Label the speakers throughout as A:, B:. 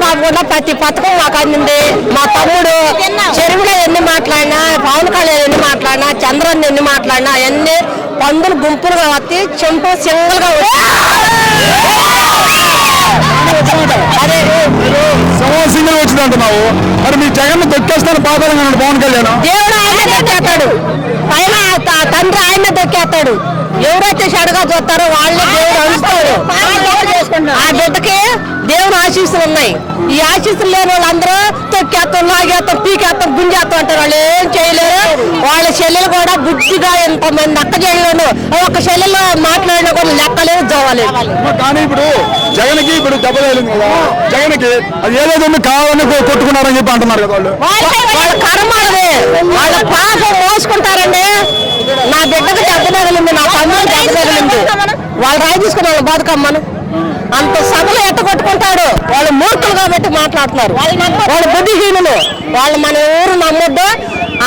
A: కాకుండా ప్రతి పథకం మాకు అందింది. మా తమ్ముడు చెరువులో ఎన్ని మాట్లాడినా, పవన్ కళ్యాణ్ ఎన్ని మాట్లాడినా, చంద్రన్ ఎన్ని మాట్లాడినా అవన్నీ పందులు గుంపులుగా వచ్చి చెంపు సింగిల్ గా
B: సింగిల్ వచ్చింది అంటున్నావు. మరి మీ జగన్ దొక్కేస్తాను పాతాళంగా పవన్ కళ్యాణ్.
A: దేవుడు ఆయన దొక్కేస్తాడు, పైన తండ్రి ఆయన దొక్కేస్తాడు. ఎవరైతే చెడుగా చూస్తారో వాళ్ళే దేవుడు అనుస్తాడు. ఆ బిడ్డకి దేవుని ఆశీస్సులు ఉన్నాయి. ఈ ఆశీస్సులు లేని వాళ్ళందరూ తొక్కేస్తాం, లాగేస్తాం, పీకేస్తాం, గుంజేస్తాం అంటారు. వాళ్ళు ఏం చేయలేరు. వాళ్ళ చెల్లెలు కూడా బుద్ధిగా ఎంతమంది అక్క చెల్లెలను ఒక చెల్లెలు మాట్లాడినా కూడా లెక్కలేదు, జోవలేదు.
B: కానీ ఇప్పుడు జగన్కి ఇప్పుడు దెబ్బ తగిలింది కదా, జగన్కి అది ఏదైతే కావాలని కొట్టుకున్నారని చెప్పి అంటున్నారు కదా వాళ్ళు.
A: వాళ్ళ కర్మది, వాళ్ళ పాపం మోసుకుంటారండి. నా బిడ్డకు దెబ్బ తగిలింది, నా తమ్ముడు దెబ్బ తగిలింది. వాళ్ళు రాయి తీసుకుని వాళ్ళు బతుకమ్మను అంత సభలు ఎట్ట కొట్టుకుంటాడు. వాళ్ళు మూర్ఖులు కాబట్టి మాట్లాడుతున్నారు. వాళ్ళు బుద్ధిహీనులు. వాళ్ళు మన ఊరు నమ్మొద్దు.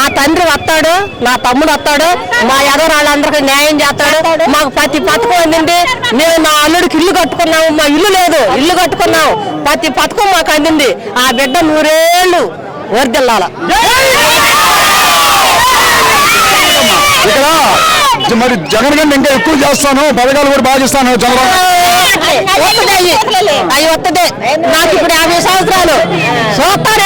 A: ఆ తండ్రి వస్తాడు, నా తమ్ముడు వస్తాడు, మా ఎదరాళ్ళందరికీ న్యాయం చేస్తాడు. మాకు ప్రతి పథకం అందింది. మేము నా అల్లుడికి ఇల్లు కట్టుకున్నాము, మా ఇల్లు లేదు, ఇల్లు కట్టుకున్నాము. ప్రతి పథకం మాకు అందింది. ఆ బిడ్డ 100 ఏళ్ళు వర్దిల్లాల.
B: ఇక్కడ మరి జగన్ కంటే ఇంకా ఎక్కువ చేస్తాను, పథకాలు కూడా బాగా ఇస్తాను చంద్రబాబు.
A: అవి వస్తుంది. నాకు ఇప్పుడు 50 సంవత్సరాలు చూస్తారు